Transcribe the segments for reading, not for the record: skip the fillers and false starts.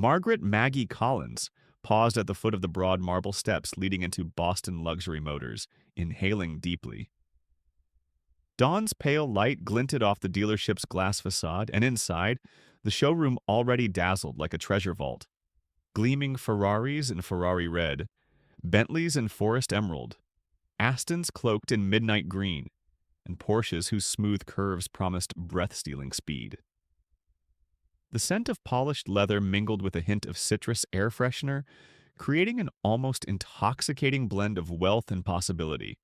Margaret Maggie Collins paused at the foot of the broad marble steps leading into Boston Luxury Motors, inhaling deeply. Dawn's pale light glinted off the dealership's glass facade, and inside, the showroom already dazzled like a treasure vault. Gleaming Ferraris in Ferrari red, Bentleys in forest emerald, Astons cloaked in midnight green, and Porsches whose smooth curves promised breath-stealing speed. The scent of polished leather mingled with a hint of citrus air freshener, creating an almost intoxicating blend of wealth and possibility.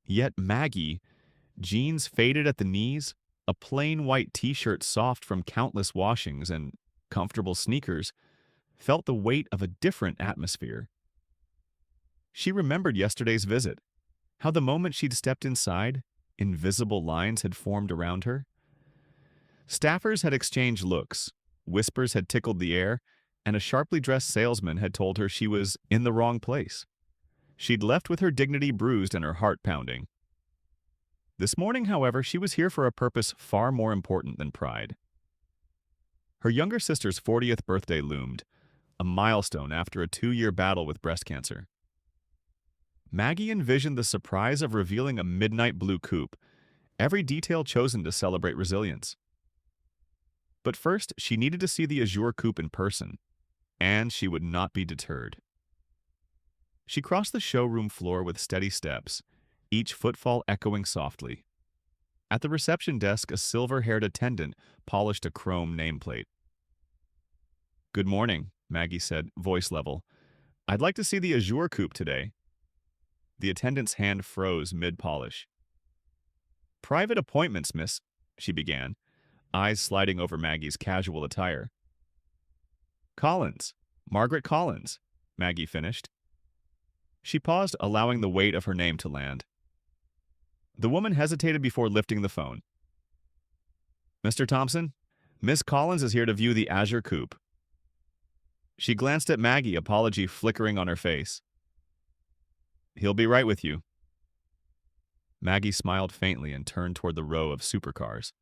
Yet Maggie, jeans faded at the knees, a plain white t-shirt soft from countless washings, and comfortable sneakers, felt the weight of a different atmosphere. She remembered yesterday's visit, how the moment she'd stepped inside, invisible lines had formed around her. Staffers had exchanged looks, whispers had tickled the air, and a sharply dressed salesman had told her she was in the wrong place. She'd left with her dignity bruised and her heart pounding. This morning, however, she was here for a purpose far more important than pride. Her younger sister's 40th birthday loomed, a milestone after a 2-year battle with breast cancer. Maggie envisioned the surprise of revealing a midnight blue coupe, every detail chosen to celebrate resilience. But first, she needed to see the Azure coupe in person, and she would not be deterred. She crossed the showroom floor with steady steps, each footfall echoing softly. At the reception desk, a silver-haired attendant polished a chrome nameplate. "Good morning," Maggie said, voice level. "I'd like to see the Azure coupe today." The attendant's hand froze mid-polish. "Private appointments, miss," she began, eyes sliding over Maggie's casual attire. "Collins, Margaret Collins," Maggie finished. She paused, allowing the weight of her name to land. The woman hesitated before lifting the phone. "Mr. Thompson, Miss Collins is here to view the Azure coupe." She glanced at Maggie, apology flickering on her face. "He'll be right with you." Maggie smiled faintly and turned toward the row of supercars.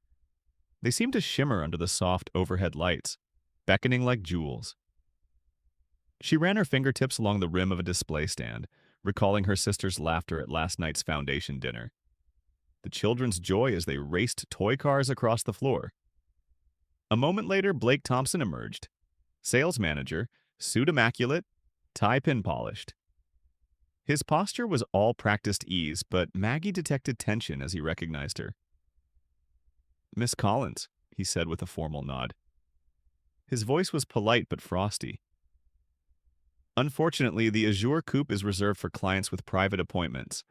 They seemed to shimmer under the soft overhead lights, beckoning like jewels. She ran her fingertips along the rim of a display stand, recalling her sister's laughter at last night's foundation dinner. The children's joy as they raced toy cars across the floor. A moment later, Blake Thompson emerged. Sales manager, suit immaculate, tie pin polished. His posture was all practiced ease, but Maggie detected tension as he recognized her. "Miss Collins," he said with a formal nod. His voice was polite but frosty. "Unfortunately, the Azure coupe is reserved for clients with private appointments.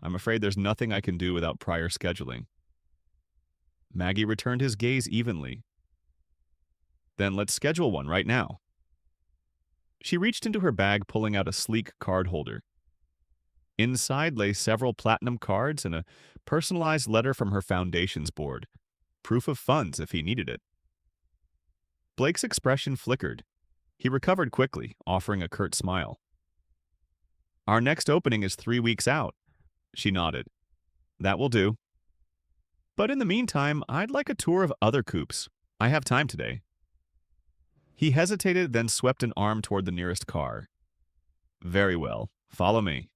I'm afraid there's nothing I can do without prior scheduling." Maggie returned his gaze evenly. "Then let's schedule one right now." She reached into her bag, pulling out a sleek card holder. Inside lay several platinum cards and a personalized letter from her foundation's board, proof of funds if he needed it. Blake's expression flickered. He recovered quickly, offering a curt smile. "Our next opening is 3 weeks out." She nodded. "That will do. But in the meantime, I'd like a tour of other coupes. I have time today." He hesitated, then swept an arm toward the nearest car. "Very well. Follow me."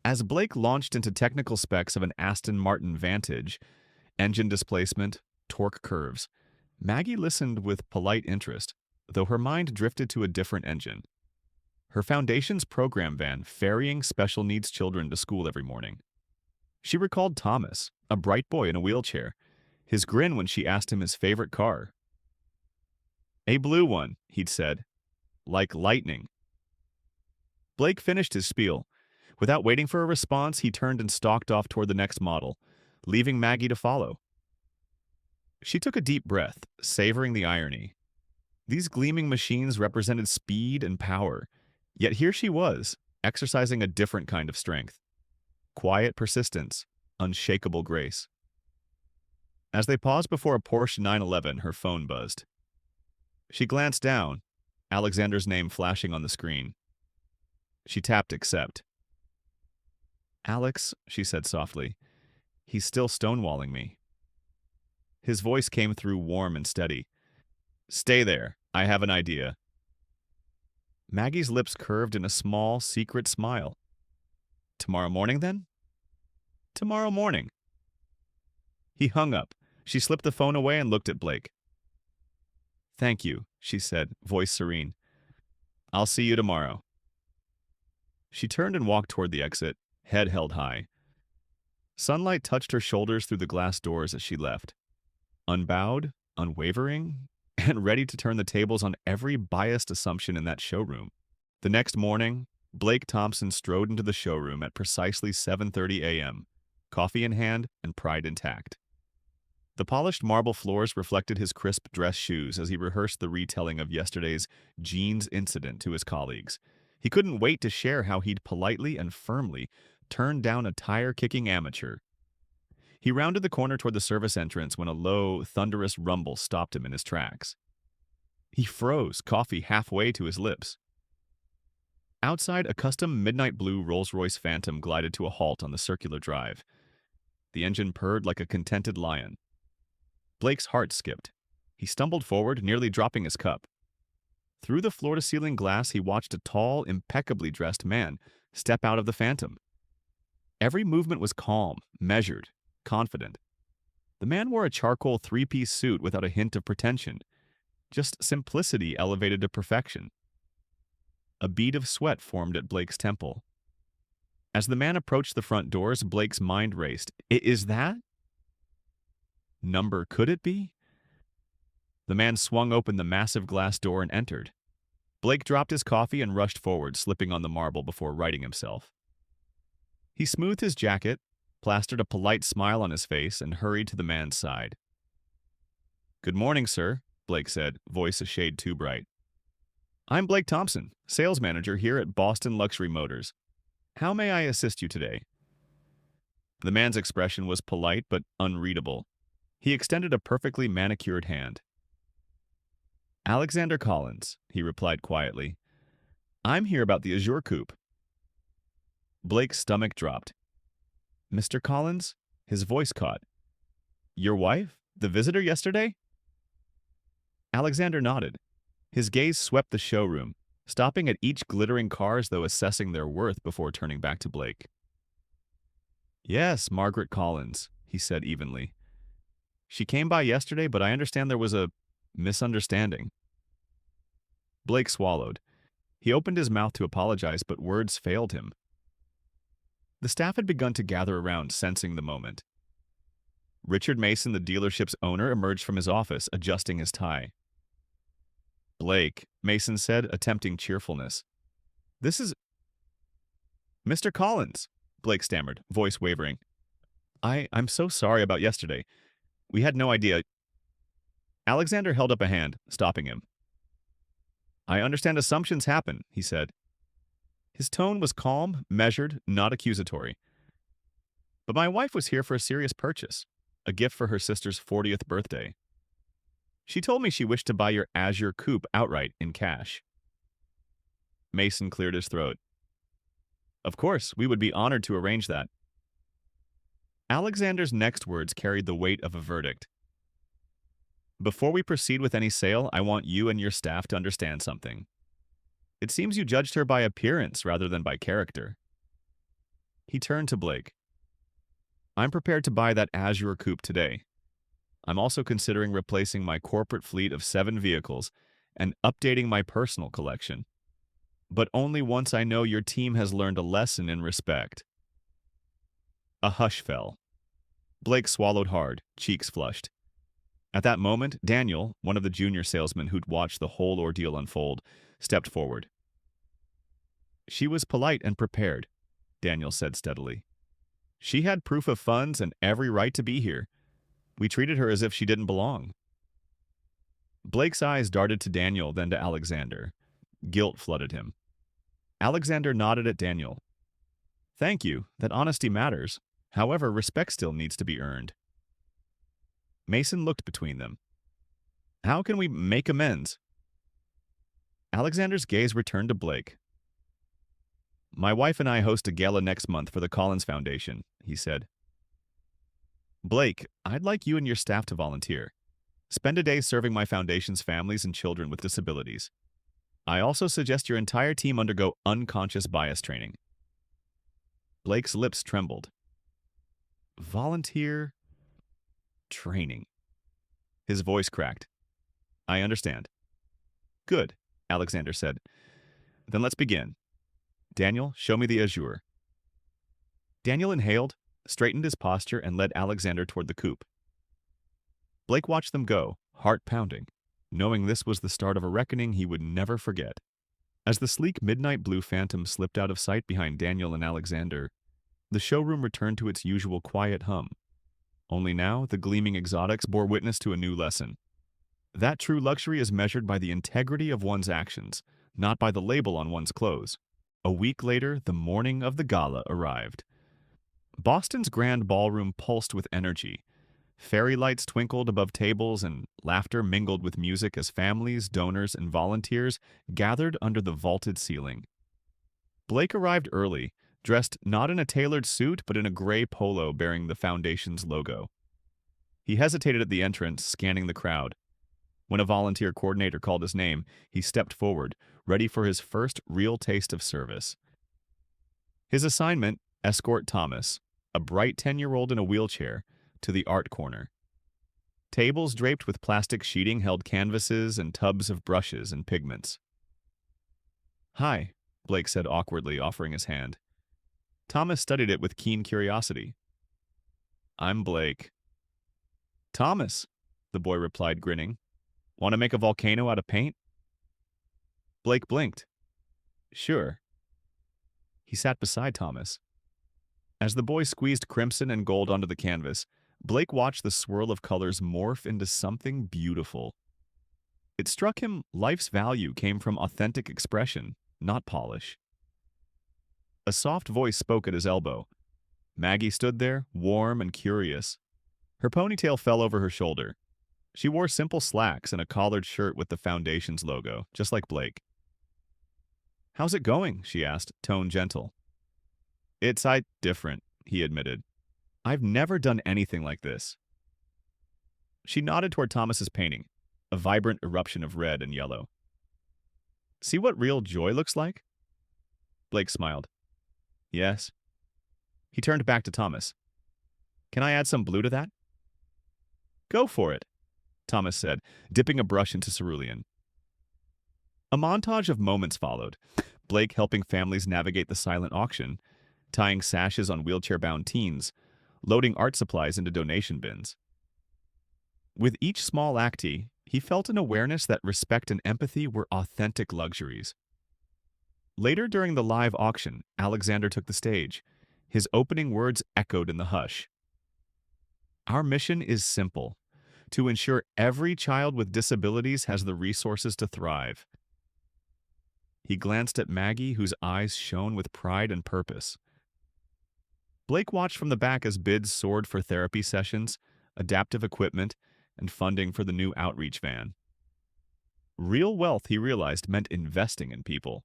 As Blake launched into technical specs of an Aston Martin Vantage, engine displacement, torque curves, Maggie listened with polite interest, though her mind drifted to a different engine. Her foundation's program van ferrying special needs children to school every morning. She recalled Thomas, a bright boy in a wheelchair, his grin when she asked him his favorite car. "A blue one," he'd said. "Like lightning." Blake finished his spiel. Without waiting for a response, he turned and stalked off toward the next model, leaving Maggie to follow. She took a deep breath, savoring the irony. These gleaming machines represented speed and power, yet here she was, exercising a different kind of strength. Quiet persistence, unshakable grace. As they paused before a Porsche 911, her phone buzzed. She glanced down, Alexander's name flashing on the screen. She tapped accept. "Alex," she said softly, "he's still stonewalling me." His voice came through warm and steady. Stay there. I have an idea. Maggie's lips curved in a small, secret smile. Tomorrow morning, then? Tomorrow morning. He hung up. She slipped the phone away and looked at Blake. Thank you, she said, voice serene. I'll see you tomorrow. She turned and walked toward the exit, head held high. Sunlight touched her shoulders through the glass doors as she left. Unbowed, unwavering, and ready to turn the tables on every biased assumption in that showroom. The next morning, Blake Thompson strode into the showroom at precisely 7:30 a.m., coffee in hand and pride intact. The polished marble floors reflected his crisp dress shoes as he rehearsed the retelling of yesterday's jeans incident to his colleagues. He couldn't wait to share how he'd politely and firmly turned down a tire-kicking amateur. He rounded the corner toward the service entrance when a low, thunderous rumble stopped him in his tracks. He froze, coffee halfway to his lips. Outside, a custom midnight blue Rolls-Royce Phantom glided to a halt on the circular drive. The engine purred like a contented lion. Blake's heart skipped. He stumbled forward, nearly dropping his cup. Through the floor-to-ceiling glass, he watched a tall, impeccably dressed man step out of the Phantom. Every movement was calm, measured, confident. The man wore a charcoal three-piece suit without a hint of pretension, just simplicity elevated to perfection. A bead of sweat formed at Blake's temple. As the man approached the front doors, Blake's mind raced. Is that? Number could it be? The man swung open the massive glass door and entered. Blake dropped his coffee and rushed forward, slipping on the marble before righting himself. He smoothed his jacket, plastered a polite smile on his face, and hurried to the man's side. Good morning, sir, Blake said, voice a shade too bright. I'm Blake Thompson, sales manager here at Boston Luxury Motors. How may I assist you today? The man's expression was polite but unreadable. He extended a perfectly manicured hand. Alexander Collins, he replied quietly. I'm here about the Azure Coupe. Blake's stomach dropped. Mr. Collins? His voice caught. Your wife? The visitor yesterday? Alexander nodded. His gaze swept the showroom, stopping at each glittering car as though assessing their worth before turning back to Blake. Yes, Margaret Collins, he said evenly. She came by yesterday, but I understand there was a misunderstanding. Blake swallowed. He opened his mouth to apologize, but words failed him. The staff had begun to gather around, sensing the moment. Richard Mason, the dealership's owner, emerged from his office, adjusting his tie. Blake, Mason said, attempting cheerfulness. This is... Mr. Collins, Blake stammered, voice wavering. I'm so sorry about yesterday. We had no idea. Alexander held up a hand, stopping him. I understand assumptions happen, he said. His tone was calm, measured, not accusatory. But my wife was here for a serious purchase, a gift for her sister's 40th birthday. She told me she wished to buy your Azure Coupe outright in cash. Mason cleared his throat. Of course, we would be honored to arrange that. Alexander's next words carried the weight of a verdict. Before we proceed with any sale, I want you and your staff to understand something. It seems you judged her by appearance rather than by character. He turned to Blake. I'm prepared to buy that Azure Coupe today. I'm also considering replacing my corporate fleet of 7 vehicles and updating my personal collection. But only once I know your team has learned a lesson in respect. A hush fell. Blake swallowed hard, cheeks flushed. At that moment, Daniel, one of the junior salesmen who'd watched the whole ordeal unfold, stepped forward. She was polite and prepared, Daniel said steadily. She had proof of funds and every right to be here. We treated her as if she didn't belong. Blake's eyes darted to Daniel, then to Alexander. Guilt flooded him. Alexander nodded at Daniel. Thank you, that honesty matters. However, respect still needs to be earned. Mason looked between them. How can we make amends? Alexander's gaze returned to Blake. My wife and I host a gala next month for the Collins Foundation, he said. Blake, I'd like you and your staff to volunteer. Spend a day serving my foundation's families and children with disabilities. I also suggest your entire team undergo unconscious bias training. Blake's lips trembled. Volunteer training. His voice cracked. I understand. Good, Alexander said. Then let's begin. Daniel, show me the azure. Daniel inhaled, straightened his posture, and led Alexander toward the coupe. Blake watched them go, heart pounding, knowing this was the start of a reckoning he would never forget. As the sleek midnight blue Phantom slipped out of sight behind Daniel and Alexander, the showroom returned to its usual quiet hum. Only now, the gleaming exotics bore witness to a new lesson. That true luxury is measured by the integrity of one's actions, not by the label on one's clothes. A week later, the morning of the gala arrived. Boston's grand ballroom pulsed with energy. Fairy lights twinkled above tables and laughter mingled with music as families, donors, and volunteers gathered under the vaulted ceiling. Blake arrived early, dressed not in a tailored suit but in a gray polo bearing the foundation's logo. He hesitated at the entrance, scanning the crowd. When a volunteer coordinator called his name, he stepped forward, ready for his first real taste of service. His assignment, escort Thomas, a bright 10-year-old in a wheelchair, to the art corner. Tables draped with plastic sheeting held canvases and tubs of brushes and pigments. Hi, Blake said awkwardly, offering his hand. Thomas studied it with keen curiosity. I'm Blake. Thomas, the boy replied, grinning. Want to make a volcano out of paint? Blake blinked. Sure. He sat beside Thomas. As the boy squeezed crimson and gold onto the canvas, Blake watched the swirl of colors morph into something beautiful. It struck him life's value came from authentic expression, not polish. A soft voice spoke at his elbow. Maggie stood there, warm and curious. Her ponytail fell over her shoulder. She wore simple slacks and a collared shirt with the foundation's logo, just like Blake. How's it going? She asked, tone gentle. It's different, he admitted. I've never done anything like this. She nodded toward Thomas's painting, a vibrant eruption of red and yellow. See what real joy looks like? Blake smiled. Yes. He turned back to Thomas. Can I add some blue to that? Go for it, Thomas said, dipping a brush into cerulean. A montage of moments followed, Blake helping families navigate the silent auction, tying sashes on wheelchair-bound teens, loading art supplies into donation bins. With each small actee, he felt an awareness that respect and empathy were authentic luxuries. Later during the live auction, Alexander took the stage. His opening words echoed in the hush. Our mission is simple, to ensure every child with disabilities has the resources to thrive. He glanced at Maggie, whose eyes shone with pride and purpose. Blake watched from the back as bids soared for therapy sessions, adaptive equipment, and funding for the new outreach van. Real wealth, he realized, meant investing in people.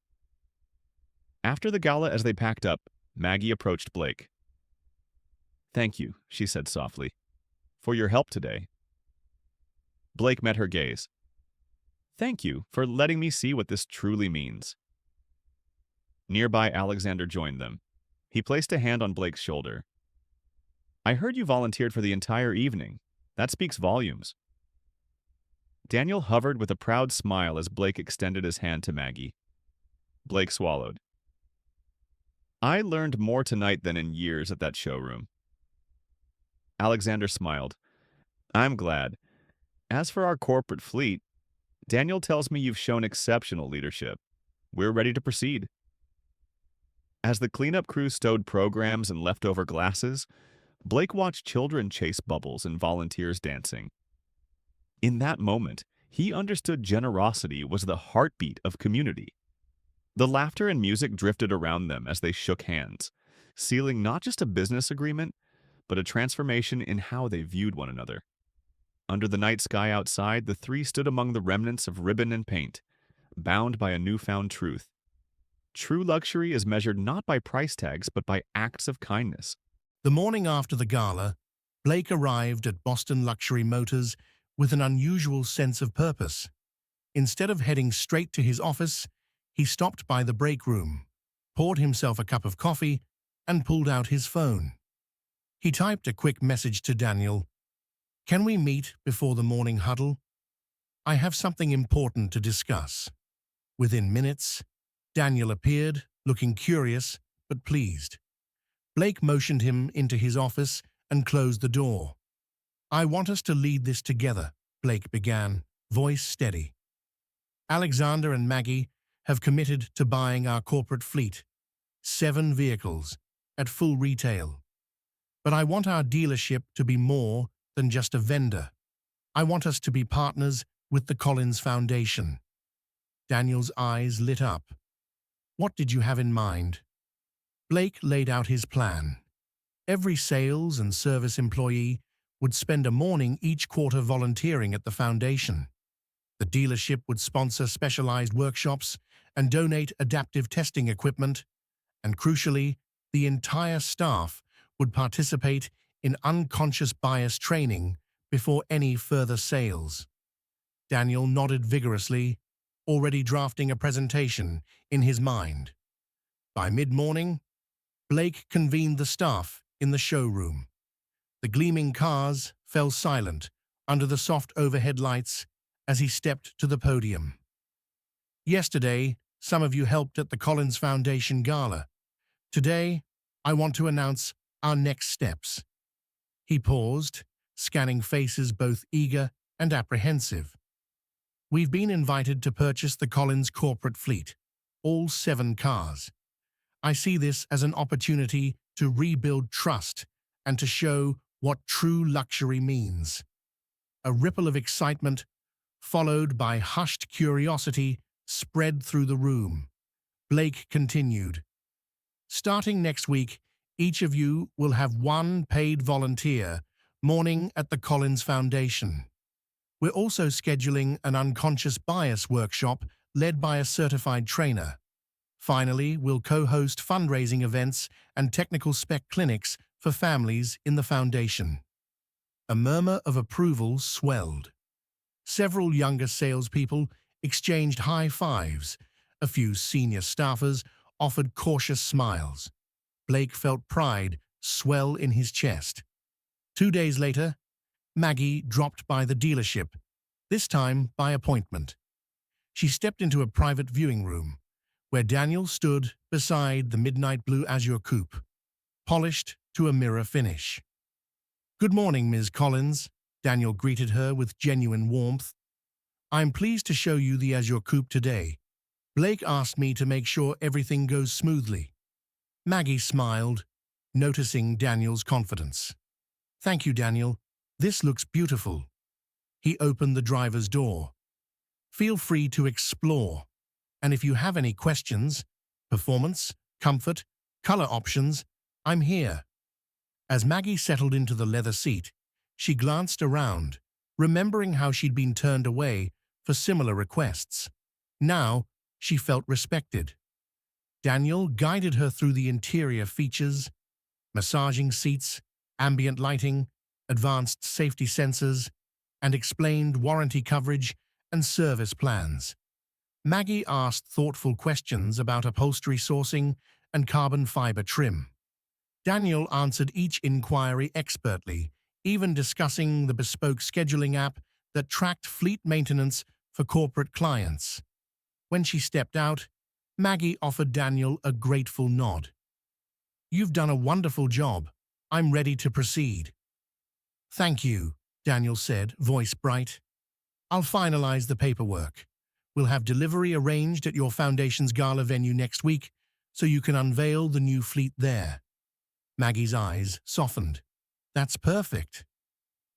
After the gala, as they packed up, Maggie approached Blake. Thank you, she said softly, for your help today. Blake met her gaze. Thank you for letting me see what this truly means. Nearby, Alexander joined them. He placed a hand on Blake's shoulder. I heard you volunteered for the entire evening. That speaks volumes. Daniel hovered with a proud smile as Blake extended his hand to Maggie. Blake swallowed. I learned more tonight than in years at that showroom. Alexander smiled. I'm glad. As for our corporate fleet, Daniel tells me you've shown exceptional leadership. We're ready to proceed. As the cleanup crew stowed programs and leftover glasses, Blake watched children chase bubbles and volunteers dancing. In that moment, he understood generosity was the heartbeat of community. The laughter and music drifted around them as they shook hands, sealing not just a business agreement, but a transformation in how they viewed one another. Under the night sky outside, the three stood among the remnants of ribbon and paint, bound by a newfound truth. True luxury is measured not by price tags, but by acts of kindness. The morning after the gala, Blake arrived at Boston Luxury Motors with an unusual sense of purpose. Instead of heading straight to his office, he stopped by the break room, poured himself a cup of coffee, and pulled out his phone. He typed a quick message to Daniel. "Can we meet before the morning huddle? I have something important to discuss." Within minutes, Daniel appeared, looking curious but pleased. Blake motioned him into his office and closed the door. "I want us to lead this together," Blake began, voice steady. "Alexander and Maggie have committed to buying our corporate fleet, 7 vehicles, at full retail. But I want our dealership to be more than just a vendor. I want us to be partners with the Collins Foundation." Daniel's eyes lit up. "What did you have in mind?" Blake laid out his plan. Every sales and service employee would spend a morning each quarter volunteering at the foundation. The dealership would sponsor specialized workshops and donate adaptive testing equipment, and crucially, the entire staff would participate in unconscious bias training before any further sales. Daniel nodded vigorously, already drafting a presentation in his mind. By mid-morning, Blake convened the staff in the showroom. The gleaming cars fell silent under the soft overhead lights as he stepped to the podium. "Yesterday, some of you helped at the Collins Foundation Gala. Today, I want to announce our next steps." He paused, scanning faces both eager and apprehensive. "We've been invited to purchase the Collins corporate fleet, all 7 cars. I see this as an opportunity to rebuild trust and to show what true luxury means." A ripple of excitement, followed by hushed curiosity, spread through the room. Blake continued. "Starting next week, each of you will have 1 paid volunteer morning at the Collins Foundation. We're also scheduling an unconscious bias workshop led by a certified trainer. Finally, we'll co-host fundraising events and technical spec clinics for families in the foundation." A murmur of approval swelled. Several younger salespeople exchanged high fives. A few senior staffers offered cautious smiles. Blake felt pride swell in his chest. 2 days later, Maggie dropped by the dealership, this time by appointment. She stepped into a private viewing room, where Daniel stood beside the midnight blue Azure coupe, polished to a mirror finish. "Good morning, Ms. Collins," Daniel greeted her with genuine warmth. "I'm pleased to show you the Azure coupe today. Blake asked me to make sure everything goes smoothly." Maggie smiled, noticing Daniel's confidence. "Thank you, Daniel. This looks beautiful." He opened the driver's door. "Feel free to explore. And if you have any questions, performance, comfort, color options, I'm here." As Maggie settled into the leather seat, she glanced around, remembering how she'd been turned away for similar requests. Now, she felt respected. Daniel guided her through the interior features, massaging seats, ambient lighting, advanced safety sensors, and explained warranty coverage and service plans. Maggie asked thoughtful questions about upholstery sourcing and carbon fiber trim. Daniel answered each inquiry expertly, even discussing the bespoke scheduling app that tracked fleet maintenance for corporate clients. When she stepped out, Maggie offered Daniel a grateful nod. "You've done a wonderful job. I'm ready to proceed." "Thank you," Daniel said, voice bright. "I'll finalize the paperwork. We'll have delivery arranged at your foundation's gala venue next week, so you can unveil the new fleet there." Maggie's eyes softened. "That's perfect."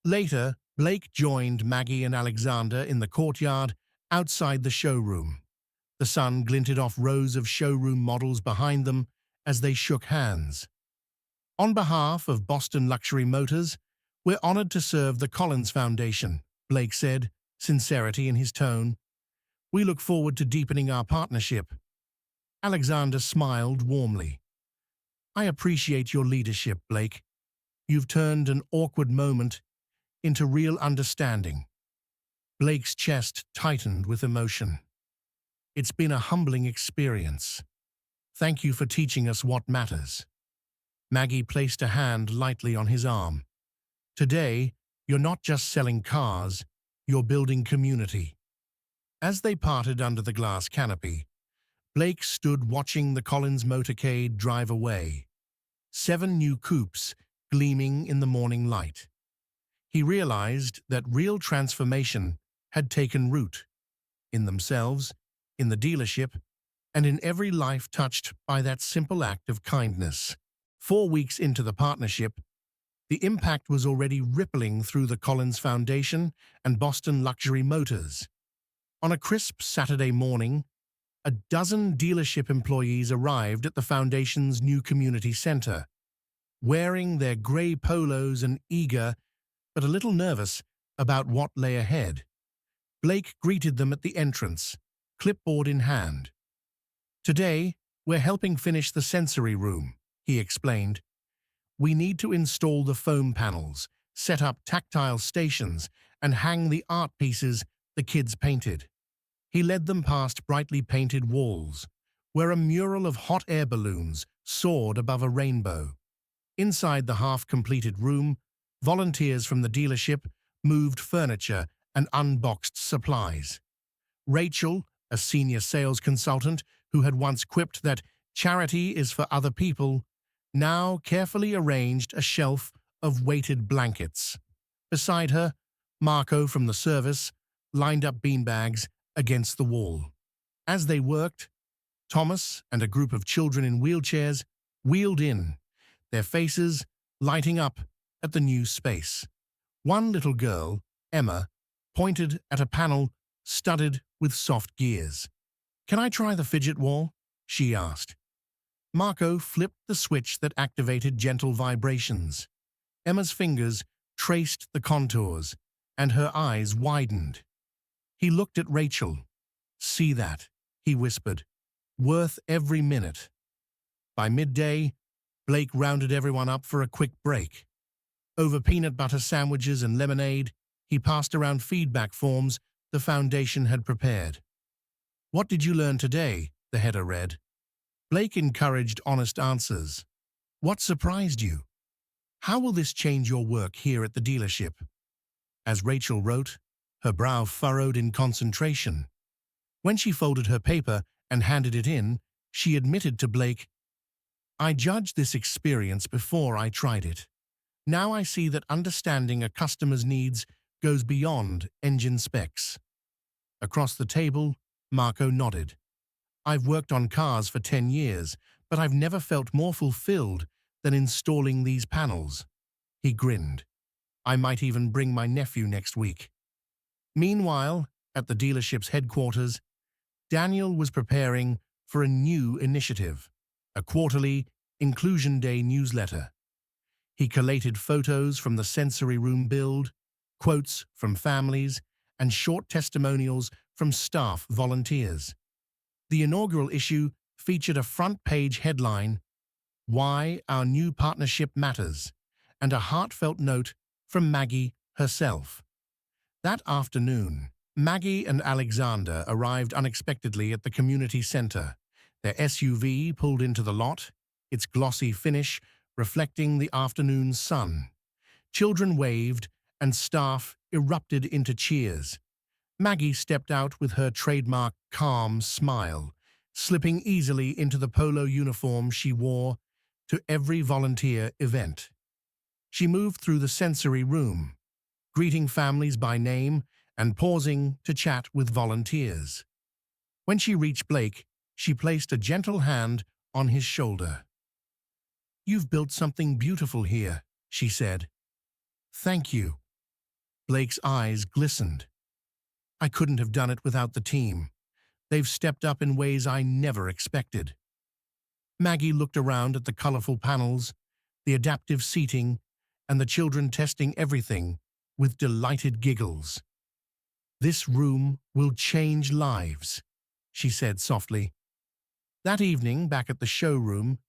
Later, Blake joined Maggie and Alexander in the courtyard outside the showroom. The sun glinted off rows of showroom models behind them as they shook hands. "On behalf of Boston Luxury Motors, we're honored to serve the Collins Foundation," Blake said, sincerity in his tone. "We look forward to deepening our partnership." Alexander smiled warmly. "I appreciate your leadership, Blake. You've turned an awkward moment into real understanding." Blake's chest tightened with emotion. It's been a humbling experience. Thank you for teaching us what matters. Maggie placed a hand lightly on his arm. Today, you're not just selling cars, you're building community. As they parted under the glass canopy, Blake stood watching the Collins motorcade drive away. 7 new coupes gleaming in the morning light. He realized that real transformation had taken root in themselves, in the dealership, and in every life touched by that simple act of kindness. 4 weeks into the partnership, the impact was already rippling through the Collins Foundation and Boston Luxury Motors. On a crisp Saturday morning, a dozen dealership employees arrived at the Foundation's new community center, wearing their gray polos and eager, but a little nervous about what lay ahead. Blake greeted them at the entrance, clipboard in hand. Today, we're helping finish the sensory room, he explained. We need to install the foam panels, set up tactile stations, and hang the art pieces the kids painted. He led them past brightly painted walls, where a mural of hot air balloons soared above a rainbow. Inside the half-completed room, volunteers from the dealership moved furniture and unboxed supplies. Rachel, a senior sales consultant who had once quipped that charity is for other people, now carefully arranged a shelf of weighted blankets. Beside her, Marco from the service lined up beanbags against the wall. As they worked, Thomas and a group of children in wheelchairs wheeled in, their faces lighting up at the new space. One little girl, Emma, pointed at a panel studded with soft gears. "Can I try the fidget wall?" she asked. Marco flipped the switch that activated gentle vibrations. Emma's fingers traced the contours, and her eyes widened. He looked at Rachel. "See that?" he whispered. "Worth every minute." By midday, Blake rounded everyone up for a quick break. Over peanut butter sandwiches and lemonade, he passed around feedback forms the Foundation had prepared. "What did you learn today?" the header read. Blake encouraged honest answers. "What surprised you? How will this change your work here at the dealership?" As Rachel wrote, her brow furrowed in concentration. When she folded her paper and handed it in, she admitted to Blake, "I judged this experience before I tried it. Now I see that understanding a customer's needs goes beyond engine specs." Across the table, Marco nodded. "I've worked on cars for 10 years, but I've never felt more fulfilled than installing these panels." He grinned. "I might even bring my nephew next week." Meanwhile, at the dealership's headquarters, Daniel was preparing for a new initiative, a quarterly Inclusion Day newsletter. He collated photos from the sensory room build, quotes from families, and short testimonials from staff volunteers. The inaugural issue featured a front-page headline, "Why Our New Partnership Matters," and a heartfelt note from Maggie herself. That afternoon, Maggie and Alexander arrived unexpectedly at the community center. Their SUV pulled into the lot, its glossy finish reflecting the afternoon's sun. Children waved, and staff erupted into cheers. Maggie stepped out with her trademark calm smile, slipping easily into the polo uniform she wore to every volunteer event. She moved through the sensory room, greeting families by name and pausing to chat with volunteers. When she reached Blake, she placed a gentle hand on his shoulder. "You've built something beautiful here," she said. "Thank you." Blake's eyes glistened. "I couldn't have done it without the team. They've stepped up in ways I never expected." Maggie looked around at the colorful panels, the adaptive seating, and the children testing everything with delighted giggles. "This room will change lives," she said softly. That evening, back at the showroom,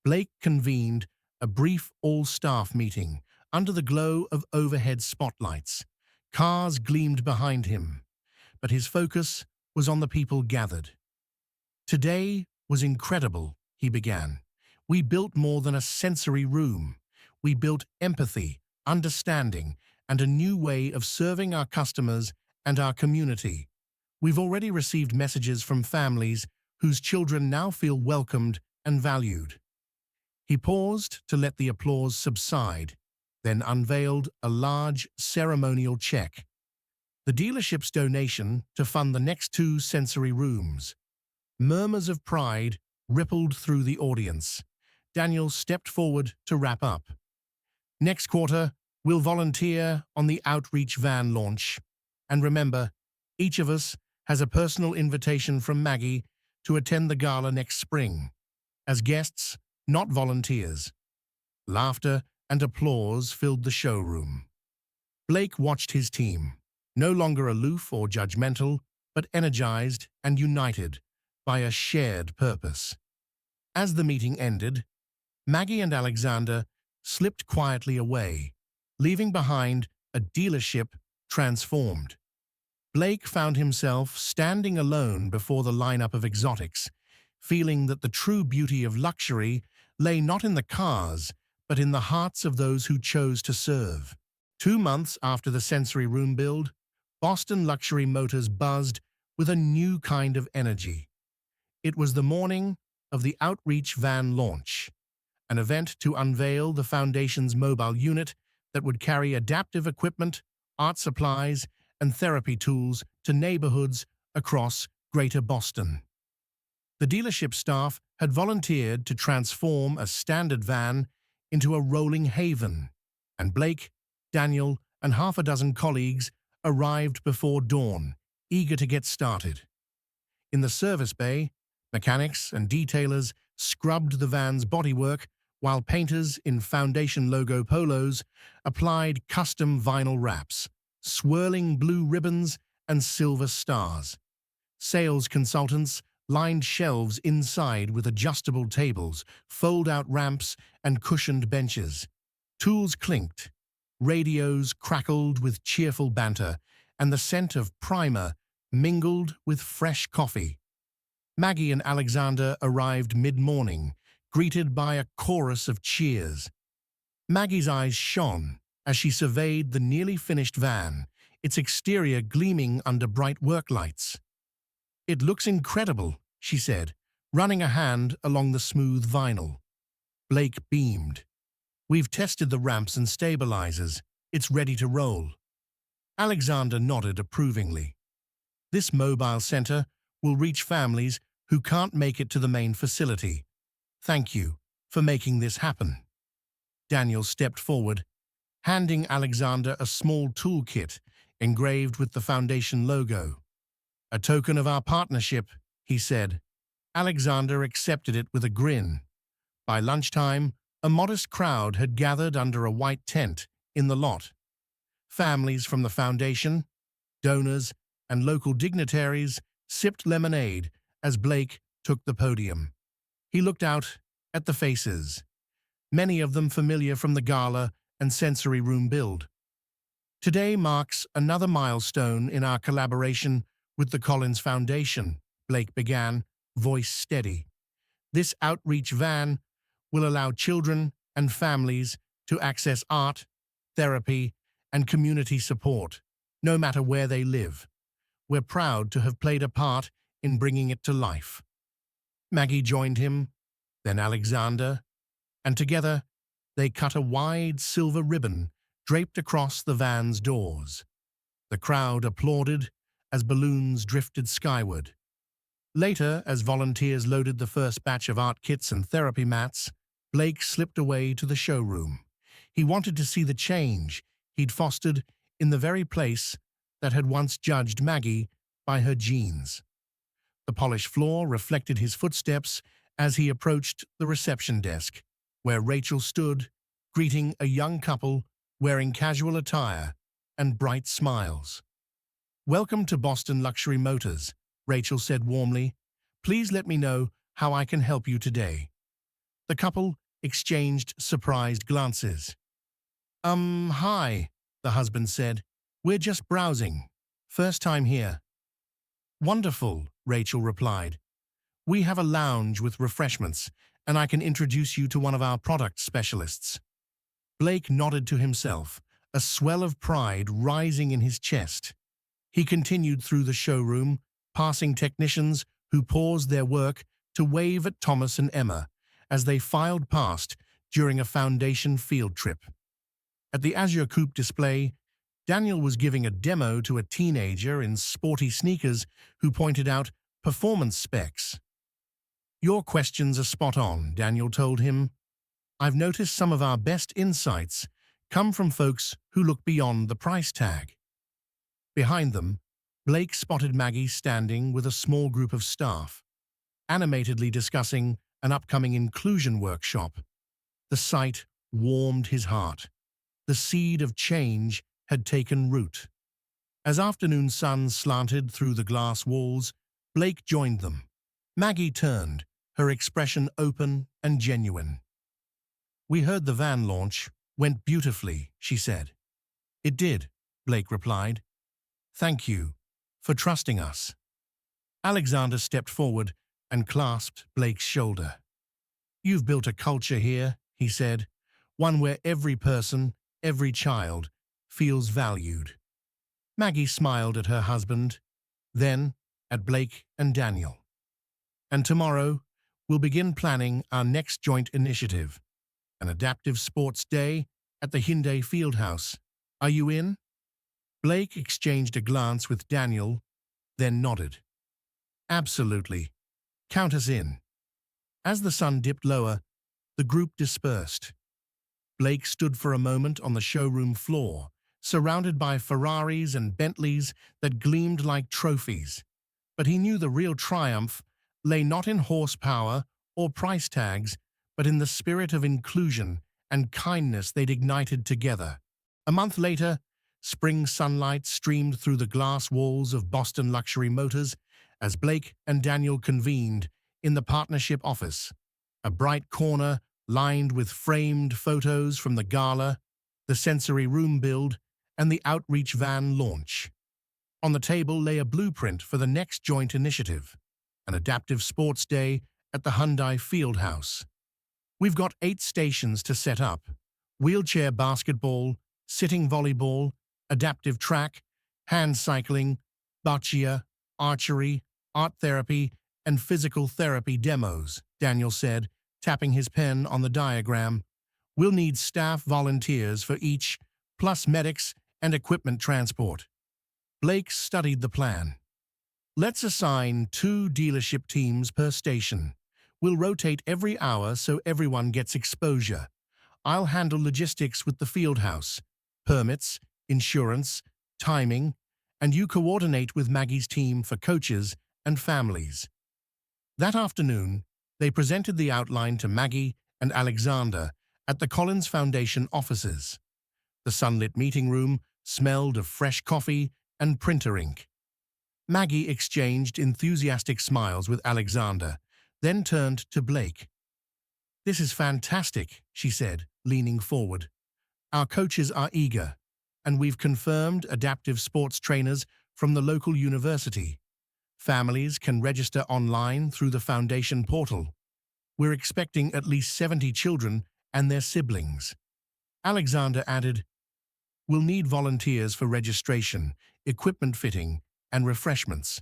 Blake convened a brief all-staff meeting under the glow of overhead spotlights. Cars gleamed behind him, but his focus was on the people gathered. Today was incredible, he began. We built more than a sensory room. We built empathy, understanding, and a new way of serving our customers and our community. We've already received messages from families whose children now feel welcomed and valued. He paused to let the applause subside, then unveiled a large ceremonial check. The dealership's donation to fund the next two sensory rooms. Murmurs of pride rippled through the audience. Daniel stepped forward to wrap up. Next quarter, we'll volunteer on the outreach van launch. And remember, each of us has a personal invitation from Maggie to attend the gala next spring, as guests, not volunteers. Laughter and applause filled the showroom. Blake watched his team, no longer aloof or judgmental, but energized and united by a shared purpose. As the meeting ended, Maggie and Alexander slipped quietly away, leaving behind a dealership transformed. Blake found himself standing alone before the lineup of exotics, feeling that the true beauty of luxury lay not in the cars, but in the hearts of those who chose to serve. 2 months after the sensory room build, Boston Luxury Motors buzzed with a new kind of energy. It was the morning of the Outreach Van launch, an event to unveil the Foundation's mobile unit that would carry adaptive equipment, art supplies, and therapy tools to neighborhoods across Greater Boston. The dealership staff had volunteered to transform a standard van into a rolling haven, and Blake, Daniel, and half a dozen colleagues arrived before dawn, eager to get started. In the service bay, mechanics and detailers scrubbed the van's bodywork, while painters in Foundation logo polos applied custom vinyl wraps, swirling blue ribbons and silver stars. Sales consultants lined shelves inside with adjustable tables, fold-out ramps, and cushioned benches. Tools clinked, radios crackled with cheerful banter, and the scent of primer mingled with fresh coffee. Maggie and Alexander arrived mid-morning, greeted by a chorus of cheers. Maggie's eyes shone as she surveyed the nearly finished van, its exterior gleaming under bright work lights. "It looks incredible," she said, running a hand along the smooth vinyl. Blake beamed. "We've tested the ramps and stabilizers. It's ready to roll." Alexander nodded approvingly. "This mobile center will reach families who can't make it to the main facility. Thank you for making this happen." Daniel stepped forward, handing Alexander a small toolkit engraved with the Foundation logo. "A token of our partnership," he said. Alexander accepted it with a grin. By lunchtime, a modest crowd had gathered under a white tent in the lot. Families from the Foundation, donors, and local dignitaries sipped lemonade as Blake took the podium. He looked out at the faces, many of them familiar from the gala and sensory room build. "Today marks another milestone in our collaboration with the Collins Foundation," Blake began, voice steady. "This outreach van will allow children and families to access art, therapy, and community support, no matter where they live. We're proud to have played a part in bringing it to life." Maggie joined him, then Alexander, and together they cut a wide silver ribbon draped across the van's doors. The crowd applauded as balloons drifted skyward. Later, as volunteers loaded the first batch of art kits and therapy mats, Blake slipped away to the showroom. He wanted to see the change he'd fostered in the very place that had once judged Maggie by her jeans. The polished floor reflected his footsteps as he approached the reception desk, where Rachel stood, greeting a young couple wearing casual attire and bright smiles. "Welcome to Boston Luxury Motors," Rachel said warmly. "Please let me know how I can help you today." The couple exchanged surprised glances. Hi," the husband said. We're just browsing. First time here. Wonderful, Rachel replied. We have a lounge with refreshments, and I can introduce you to one of our product specialists. Blake nodded to himself, a swell of pride rising in his chest. He continued through the showroom, passing technicians who paused their work to wave at Thomas and Emma as they filed past during a Foundation field trip. At the Azure Coupe display, Daniel was giving a demo to a teenager in sporty sneakers who pointed out performance specs. Your questions are spot on, Daniel told him. I've noticed some of our best insights come from folks who look beyond the price tag. Behind them, Blake spotted Maggie standing with a small group of staff, animatedly discussing an upcoming inclusion workshop. The sight warmed his heart. The seed of change had taken root. As afternoon sun slanted through the glass walls, Blake joined them. Maggie turned, her expression open and genuine. We heard the van launch went beautifully, she said. It did, Blake replied. Thank you for trusting us. Alexander stepped forward and clasped Blake's shoulder. You've built a culture here, he said, one where every person, every child, feels valued. Maggie smiled at her husband, then at Blake and Daniel. And tomorrow, we'll begin planning our next joint initiative, an adaptive sports day at the Hyundai Fieldhouse. Are you in? Blake exchanged a glance with Daniel, then nodded. Absolutely. Count us in. As the sun dipped lower, the group dispersed. Blake stood for a moment on the showroom floor, surrounded by Ferraris and Bentleys that gleamed like trophies. But he knew the real triumph lay not in horsepower or price tags, but in the spirit of inclusion and kindness they'd ignited together. A month later, spring sunlight streamed through the glass walls of Boston Luxury Motors as Blake and Daniel convened in the partnership office, a bright corner lined with framed photos from the gala, the sensory room build, and the outreach van launch. On the table lay a blueprint for the next joint initiative, an adaptive sports day at the Hyundai Fieldhouse. We've got 8 stations to set up: wheelchair basketball, sitting volleyball, adaptive track, hand cycling, boccia, archery, art therapy, and physical therapy demos, Daniel said, tapping his pen on the diagram. We'll need staff volunteers for each, plus medics and equipment transport. Blake studied the plan. Let's assign 2 dealership teams per station. We'll rotate every hour so everyone gets exposure. I'll handle logistics with the Fieldhouse, permits, insurance, timing, and you coordinate with Maggie's team for coaches and families. That afternoon, they presented the outline to Maggie and Alexander at the Collins Foundation offices. The sunlit meeting room smelled of fresh coffee and printer ink. Maggie exchanged enthusiastic smiles with Alexander, then turned to Blake. This is fantastic, she said, leaning forward. Our coaches are eager, and we've confirmed adaptive sports trainers from the local university. Families can register online through the Foundation portal. We're expecting at least 70 children and their siblings. Alexander added, We'll need volunteers for registration, equipment fitting, and refreshments.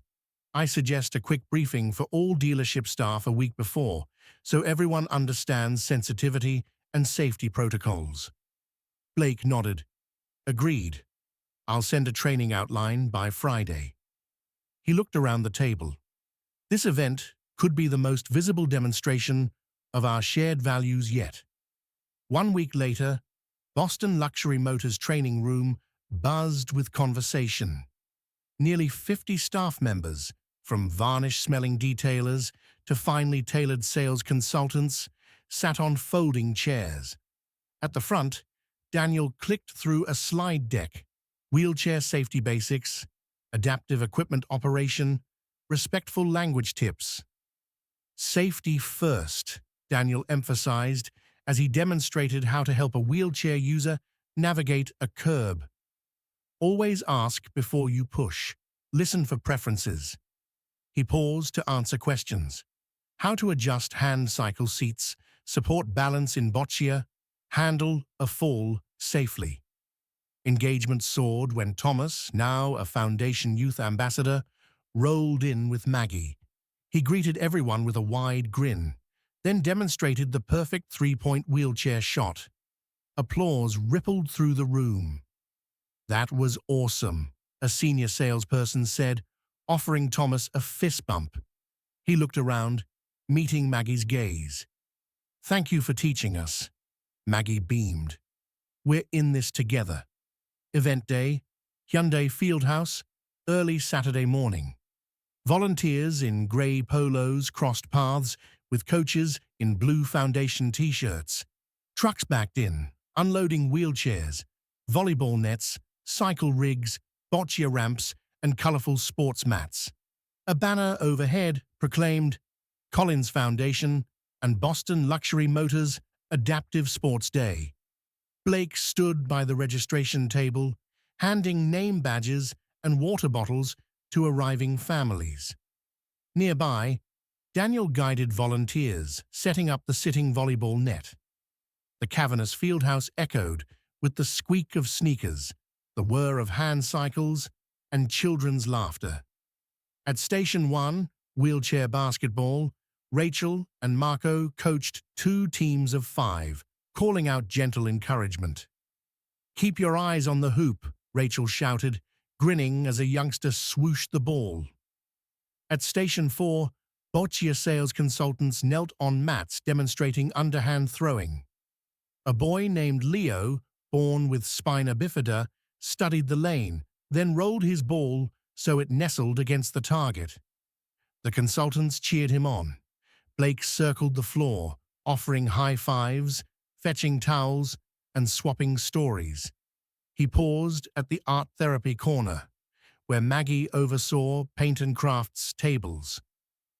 I suggest a quick briefing for all dealership staff a week before, so everyone understands sensitivity and safety protocols. Blake nodded. Agreed. I'll send a training outline by Friday. He looked around the table. This event could be the most visible demonstration of our shared values yet. 1 week later, Boston Luxury Motors training room buzzed with conversation. Nearly 50 staff members, from varnish-smelling detailers to finely tailored sales consultants, sat on folding chairs. At the front, Daniel clicked through a slide deck: wheelchair safety basics, adaptive equipment operation, respectful language tips. Safety first, Daniel emphasized as he demonstrated how to help a wheelchair user navigate a curb. Always ask before you push. Listen for preferences. He paused to answer questions. How to adjust hand cycle seats, support balance in boccia, handle a fall safely. Engagement soared when Thomas, now a Foundation Youth Ambassador, rolled in with Maggie. He greeted everyone with a wide grin, then demonstrated the perfect three-point wheelchair shot. Applause rippled through the room. That was awesome, a senior salesperson said, offering Thomas a fist bump. He looked around, meeting Maggie's gaze. Thank you for teaching us. Maggie beamed. We're in this together. Event day, Hyundai Fieldhouse, early Saturday morning. Volunteers in grey polos crossed paths with coaches in blue Foundation t-shirts. Trucks backed in, unloading wheelchairs, volleyball nets, cycle rigs, boccia ramps, and colourful sports mats. A banner overhead proclaimed Collins Foundation and Boston Luxury Motors Adaptive Sports Day. Blake stood by the registration table, handing name badges and water bottles to arriving families. Nearby, Daniel guided volunteers, setting up the sitting volleyball net. The cavernous fieldhouse echoed with the squeak of sneakers, the whir of hand cycles, and children's laughter. At Station 1, wheelchair basketball, Rachel and Marco coached 2 teams of 5, calling out gentle encouragement. Keep your eyes on the hoop, Rachel shouted, grinning as a youngster swooshed the ball. At Station 4, boccia sales consultants knelt on mats demonstrating underhand throwing. A boy named Leo, born with spina bifida, studied the lane, then rolled his ball so it nestled against the target. The consultants cheered him on. Blake circled the floor, offering high fives, fetching towels, and swapping stories. He paused at the art therapy corner, where Maggie oversaw paint and crafts tables.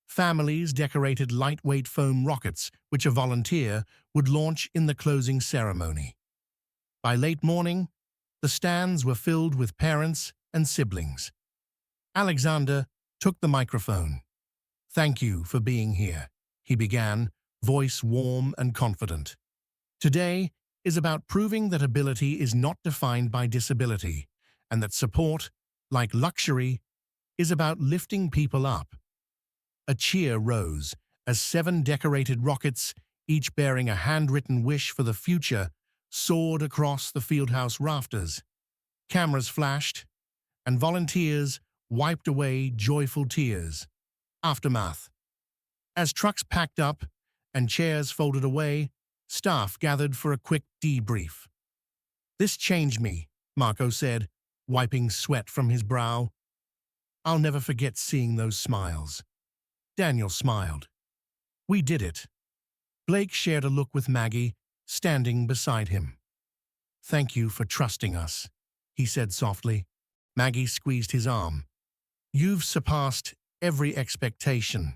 Families decorated lightweight foam rockets, which a volunteer would launch in the closing ceremony. By late morning, the stands were filled with parents and siblings. Alexander took the microphone. Thank you for being here, he began, voice warm and confident. Today is about proving that ability is not defined by disability, and that support, like luxury, is about lifting people up. A cheer rose as 7 decorated rockets, each bearing a handwritten wish for the future, soared across the fieldhouse rafters. Cameras flashed, and volunteers wiped away joyful tears. Aftermath. As trucks packed up and chairs folded away, staff gathered for a quick debrief. This changed me, Marco said, wiping sweat from his brow. I'll never forget seeing those smiles. Daniel smiled. We did it. Blake shared a look with Maggie, standing beside him. Thank you for trusting us, he said softly. Maggie squeezed his arm. You've surpassed every expectation.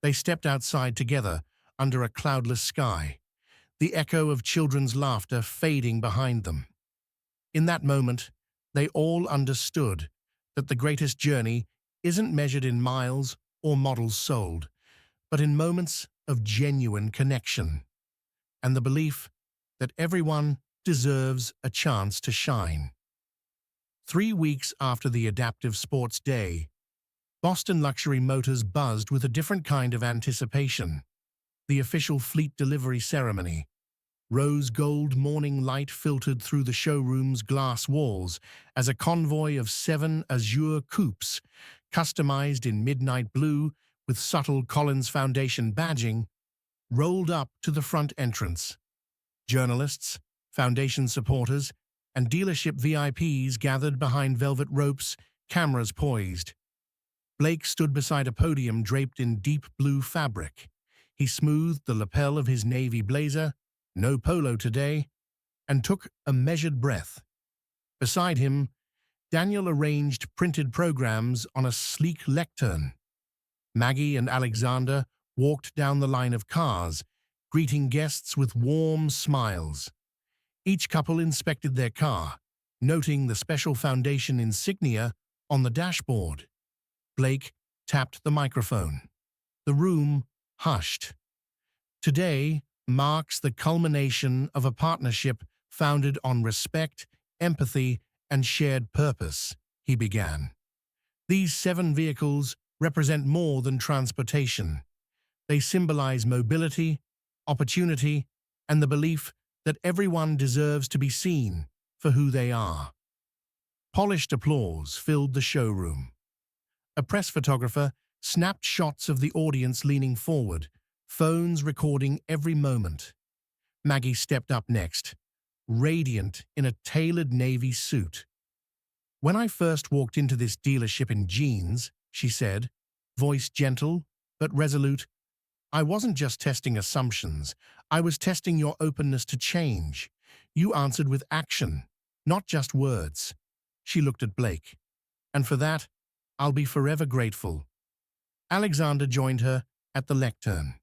They stepped outside together under a cloudless sky, the echo of children's laughter fading behind them. In that moment, they all understood that the greatest journey isn't measured in miles or models sold, but in moments of genuine connection, and the belief that everyone deserves a chance to shine. 3 weeks after the Adaptive Sports Day, Boston Luxury Motors buzzed with a different kind of anticipation. The official fleet delivery ceremony. Rose gold morning light filtered through the showroom's glass walls as a convoy of 7 azure coupes, customized in midnight blue with subtle Collins Foundation badging, rolled up to the front entrance. Journalists, Foundation supporters, and dealership VIPs gathered behind velvet ropes, cameras poised. Blake stood beside a podium draped in deep blue fabric. He smoothed the lapel of his navy blazer, no polo today, and took a measured breath. Beside him, Daniel arranged printed programs on a sleek lectern. Maggie and Alexander walked down the line of cars, greeting guests with warm smiles. Each couple inspected their car, noting the special foundation insignia on the dashboard. Blake tapped the microphone. The room hushed. Today marks the culmination of a partnership founded on respect, empathy, and shared purpose, he began. These 7 vehicles represent more than transportation. They symbolize mobility, opportunity, and the belief that everyone deserves to be seen for who they are. Polished applause filled the showroom. A press photographer snapped shots of the audience leaning forward, phones recording every moment. Maggie stepped up next, radiant in a tailored navy suit. "When I first walked into this dealership in jeans," she said, voice gentle but resolute, "I wasn't just testing assumptions, I was testing your openness to change. You answered with action, not just words." She looked at Blake. "And for that, I'll be forever grateful." Alexander joined her at the lectern.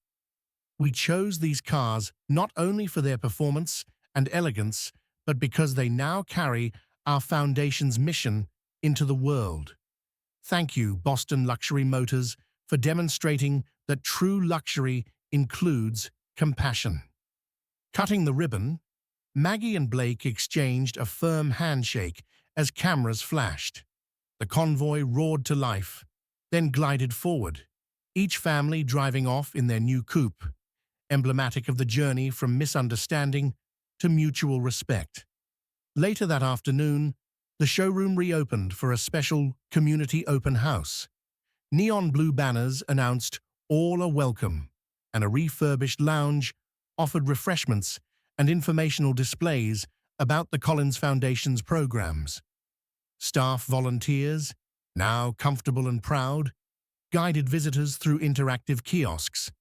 "We chose these cars not only for their performance and elegance, but because they now carry our foundation's mission into the world. Thank you, Boston Luxury Motors, for demonstrating that true luxury includes compassion." Cutting the ribbon, Maggie and Blake exchanged a firm handshake as cameras flashed. The convoy roared to life, then glided forward, each family driving off in their new coupe, emblematic of the journey from misunderstanding to mutual respect. Later that afternoon, the showroom reopened for a special community open house. Neon blue banners announced "All are welcome," and a refurbished lounge offered refreshments and informational displays about the Collins Foundation's programs. Staff volunteers, now comfortable and proud, guided visitors through interactive kiosks,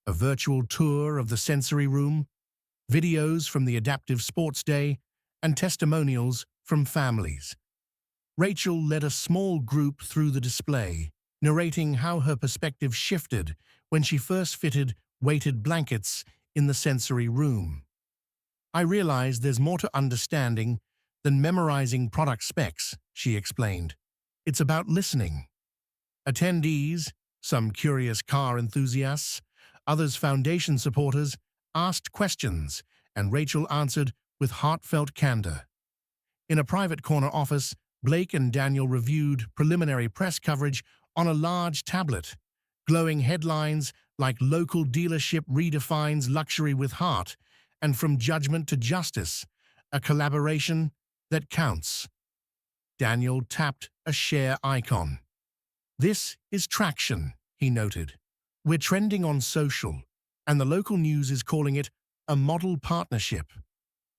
a virtual tour of the sensory room, videos from the adaptive sports day, and testimonials from families. Rachel led a small group through the display, narrating how her perspective shifted when she first fitted weighted blankets in the sensory room. "I realized there's more to understanding than memorizing product specs," she explained. "It's about listening." Attendees, some curious car enthusiasts, others foundation supporters, asked questions, and Rachel answered with heartfelt candor. In a private corner office, Blake and Daniel reviewed preliminary press coverage on a large tablet, glowing headlines like "Local Dealership Redefines Luxury with Heart" and "From Judgment to Justice, a Collaboration that Counts." Daniel tapped a share icon. "This is traction," he noted. "We're trending on social, and the local news is calling it a model partnership."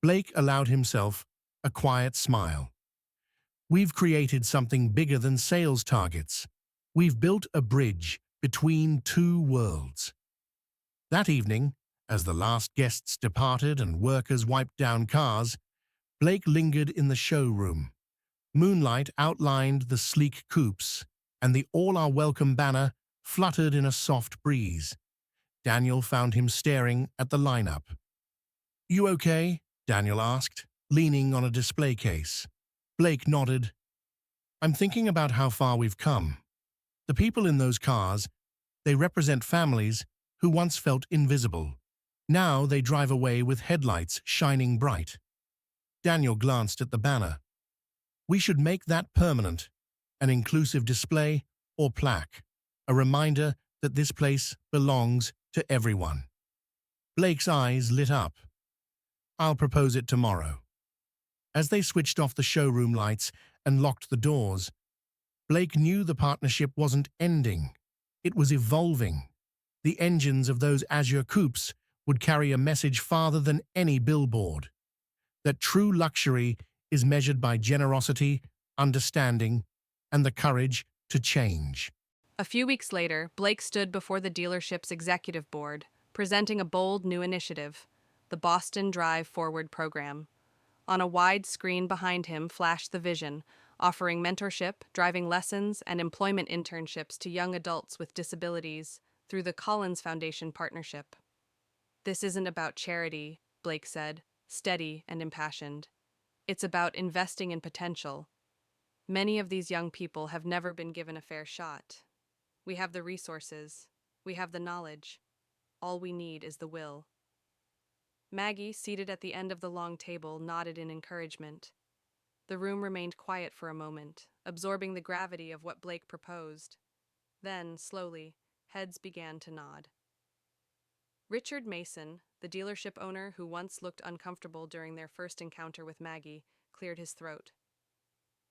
Blake allowed himself a quiet smile. "We've created something bigger than sales targets. We've built a bridge between 2 worlds." That evening, as the last guests departed and workers wiped down cars, Blake lingered in the showroom. Moonlight outlined the sleek coupes, and the "All Are Welcome" banner fluttered in a soft breeze. Daniel found him staring at the lineup. "You okay?" Daniel asked, leaning on a display case. Blake nodded. "I'm thinking about how far we've come. The people in those cars, they represent families who once felt invisible. Now they drive away with headlights shining bright." Daniel glanced at the banner. "We should make that permanent, an inclusive display or plaque, a reminder that this place belongs to everyone." Blake's eyes lit up. "I'll propose it tomorrow." As they switched off the showroom lights and locked the doors, Blake knew the partnership wasn't ending. It was evolving. The engines of those azure coupes would carry a message farther than any billboard: that true luxury is measured by generosity, understanding, and the courage to change. A few weeks later, Blake stood before the dealership's executive board, presenting a bold new initiative, the Boston Drive Forward program. On a wide screen behind him flashed the vision, offering mentorship, driving lessons, and employment internships to young adults with disabilities through the Collins Foundation partnership. "This isn't about charity," Blake said, steady and impassioned. It's about investing in potential. Many of these young people have never been given a fair shot. We have the resources. We have the knowledge. All we need is the will. Maggie, seated at the end of the long table, nodded in encouragement. The room remained quiet for a moment, absorbing the gravity of what Blake proposed. Then, slowly, heads began to nod. Richard Mason, the dealership owner who once looked uncomfortable during their first encounter with Maggie, cleared his throat.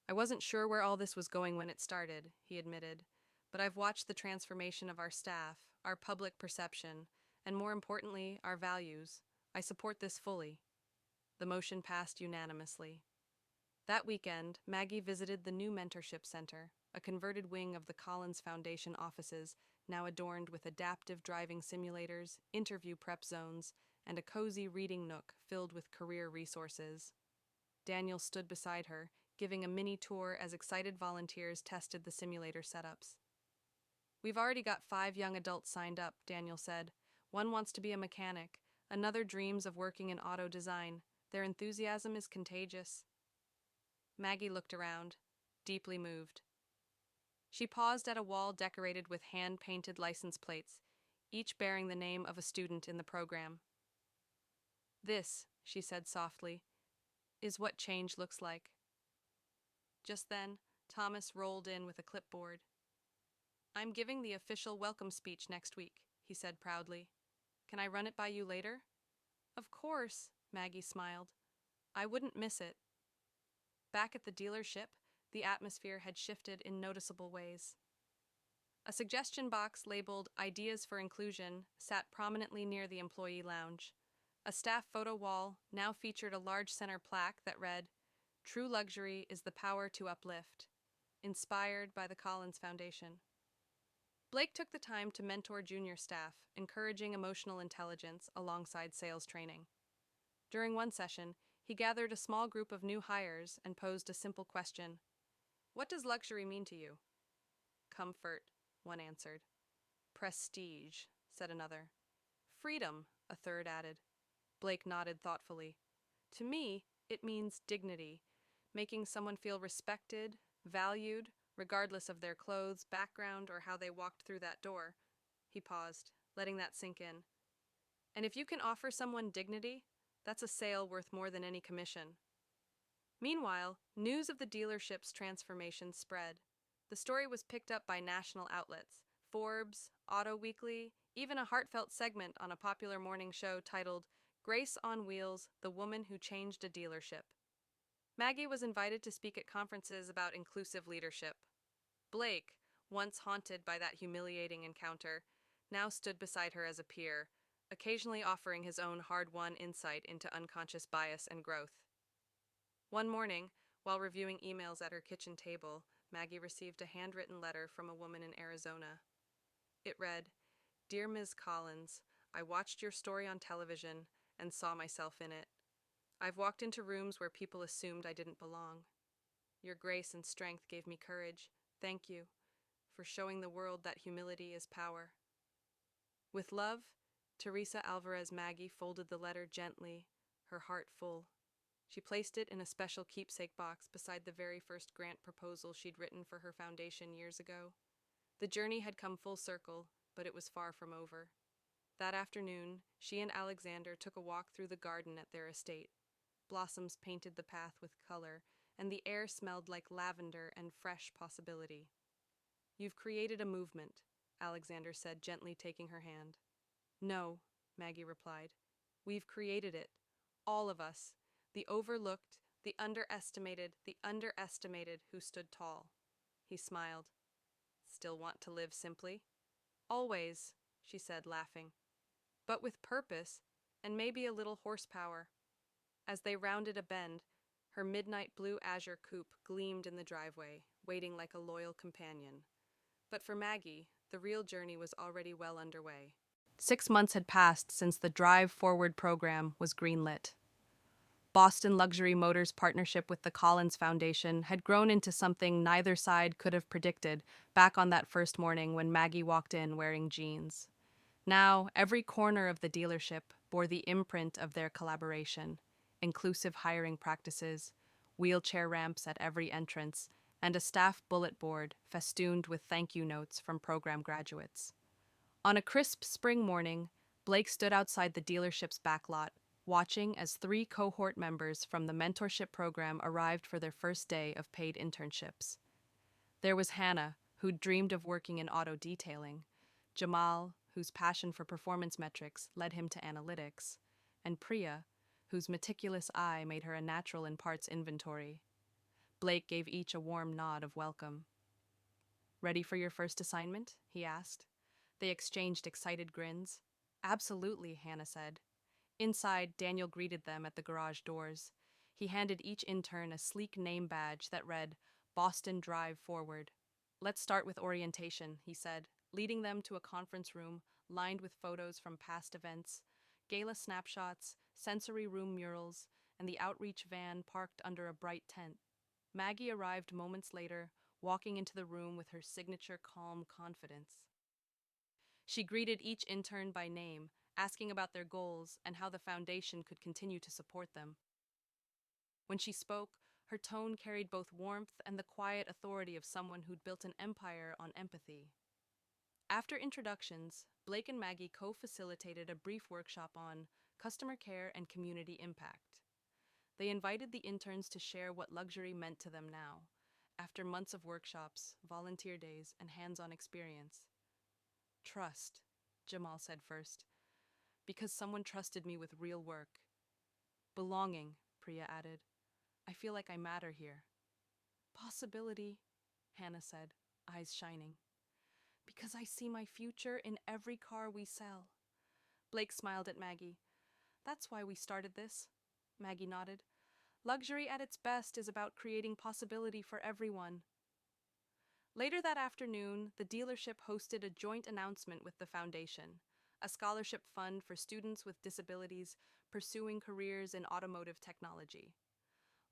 I wasn't sure where all this was going when it started, he admitted, but I've watched the transformation of our staff, our public perception, and more importantly, our values. I support this fully. The motion passed unanimously. That weekend, Maggie visited the new Mentorship Center, a converted wing of the Collins Foundation offices, now adorned with adaptive driving simulators, interview prep zones, and a cozy reading nook filled with career resources. Daniel stood beside her, giving a mini tour as excited volunteers tested the simulator setups. "We've already got 5 young adults signed up," Daniel said. "One wants to be a mechanic, another dreams of working in auto design. Their enthusiasm is contagious." Maggie looked around, deeply moved. She paused at a wall decorated with hand-painted license plates, each bearing the name of a student in the program. "This," she said softly, "is what change looks like." Just then, Thomas rolled in with a clipboard. "I'm giving the official welcome speech next week," he said proudly. "Can I run it by you later?" "Of course," Maggie smiled. "I wouldn't miss it." Back at the dealership, the atmosphere had shifted in noticeable ways. A suggestion box labeled "Ideas for Inclusion" sat prominently near the employee lounge. A staff photo wall now featured a large center plaque that read, "True luxury is the power to uplift," inspired by the Collins Foundation. Blake took the time to mentor junior staff, encouraging emotional intelligence alongside sales training. During one session, he gathered a small group of new hires and posed a simple question. "What does luxury mean to you?" "Comfort," one answered. "Prestige," said another. "Freedom," a third added. Blake nodded thoughtfully. "To me, it means dignity, making someone feel respected, valued, regardless of their clothes, background, or how they walked through that door." He paused, letting that sink in. "And if you can offer someone dignity, that's a sale worth more than any commission." Meanwhile, news of the dealership's transformation spread. The story was picked up by national outlets, Forbes, Auto Weekly, even a heartfelt segment on a popular morning show titled "Grace on Wheels, the Woman Who Changed a Dealership." Maggie was invited to speak at conferences about inclusive leadership. Blake, once haunted by that humiliating encounter, now stood beside her as a peer, occasionally offering his own hard-won insight into unconscious bias and growth. One morning, while reviewing emails at her kitchen table, Maggie received a handwritten letter from a woman in Arizona. It read, "Dear Ms. Collins, I watched your story on television and saw myself in it. I've walked into rooms where people assumed I didn't belong. Your grace and strength gave me courage. Thank you for showing the world that humility is power." With love, Teresa Alvarez. Maggie folded the letter gently, her heart full. She placed it in a special keepsake box beside the very first grant proposal she'd written for her foundation years ago. The journey had come full circle, but it was far from over. That afternoon, she and Alexander took a walk through the garden at their estate. Blossoms painted the path with color, and the air smelled like lavender and fresh possibility. "You've created a movement," Alexander said, gently taking her hand. "No," Maggie replied. "We've created it. All of us. The overlooked, the underestimated who stood tall." He smiled. "Still want to live simply?" "Always," she said, laughing. "But with purpose, and maybe a little horsepower." As they rounded a bend, her midnight blue azure coupe gleamed in the driveway, waiting like a loyal companion. But for Maggie, the real journey was already well underway. 6 months had passed since the Drive Forward program was greenlit. Boston Luxury Motors' partnership with the Collins Foundation had grown into something neither side could have predicted back on that first morning when Maggie walked in wearing jeans. Now, every corner of the dealership bore the imprint of their collaboration: inclusive hiring practices, wheelchair ramps at every entrance, and a staff bullet board festooned with thank you notes from program graduates. On a crisp spring morning, Blake stood outside the dealership's back lot, watching as 3 cohort members from the mentorship program arrived for their first day of paid internships. There was Hannah, who'd dreamed of working in auto detailing, Jamal, whose passion for performance metrics led him to analytics, and Priya, whose meticulous eye made her a natural in parts inventory. Blake gave each a warm nod of welcome. "Ready for your first assignment?" he asked. They exchanged excited grins. "Absolutely," Hannah said. Inside, Daniel greeted them at the garage doors. He handed each intern a sleek name badge that read, "Boston Drive Forward." "Let's start with orientation," he said, leading them to a conference room lined with photos from past events, gala snapshots, sensory room murals, and the outreach van parked under a bright tent. Maggie arrived moments later, walking into the room with her signature calm confidence. She greeted each intern by name, asking about their goals and how the foundation could continue to support them. When she spoke, her tone carried both warmth and the quiet authority of someone who'd built an empire on empathy. After introductions, Blake and Maggie co-facilitated a brief workshop on customer care and community impact. They invited the interns to share what luxury meant to them now, after months of workshops, volunteer days, and hands-on experience. "Trust," Jamal said first, "because someone trusted me with real work." "Belonging," Priya added. "I feel like I matter here." "Possibility," Hannah said, eyes shining. "Because I see my future in every car we sell." Blake smiled at Maggie. "That's why we started this." Maggie nodded. "Luxury at its best is about creating possibility for everyone." Later that afternoon, the dealership hosted a joint announcement with the foundation, a scholarship fund for students with disabilities pursuing careers in automotive technology.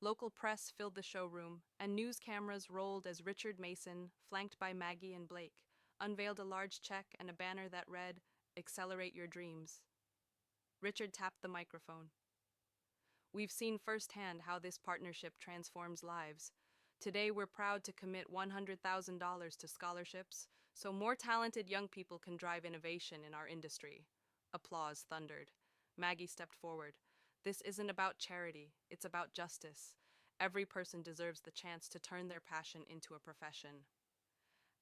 Local press filled the showroom, and news cameras rolled as Richard Mason, flanked by Maggie and Blake, unveiled a large check and a banner that read, "Accelerate Your Dreams." Richard tapped the microphone. "We've seen firsthand how this partnership transforms lives. Today we're proud to commit $100,000 to scholarships so more talented young people can drive innovation in our industry." Applause thundered. Maggie stepped forward. "This isn't about charity, it's about justice. Every person deserves the chance to turn their passion into a profession."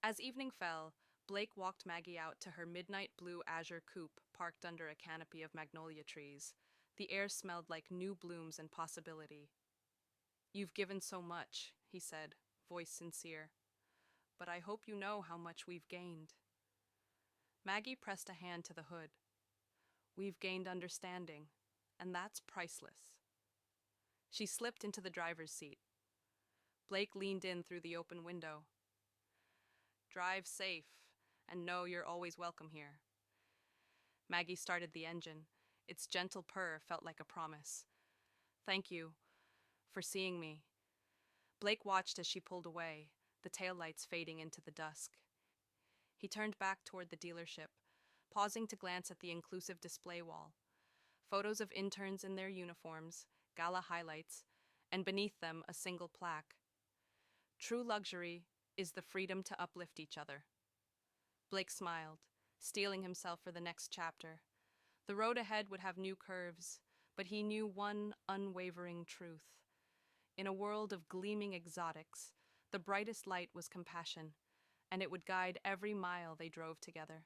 As evening fell, Blake walked Maggie out to her midnight blue Azure coupe parked under a canopy of magnolia trees. The air smelled like new blooms and possibility. "You've given so much," he said, voice sincere. "But I hope you know how much we've gained." Maggie pressed a hand to the hood. "We've gained understanding, and that's priceless." She slipped into the driver's seat. Blake leaned in through the open window. "Drive safe, and know you're always welcome here." Maggie started the engine. Its gentle purr felt like a promise. "Thank you for seeing me." Blake watched as she pulled away, the taillights fading into the dusk. He turned back toward the dealership, pausing to glance at the inclusive display wall. Photos of interns in their uniforms, gala highlights, and beneath them a single plaque. "True luxury is the freedom to uplift each other." Blake smiled, steeling himself for the next chapter. The road ahead would have new curves, but he knew one unwavering truth. In a world of gleaming exotics, the brightest light was compassion, and it would guide every mile they drove together.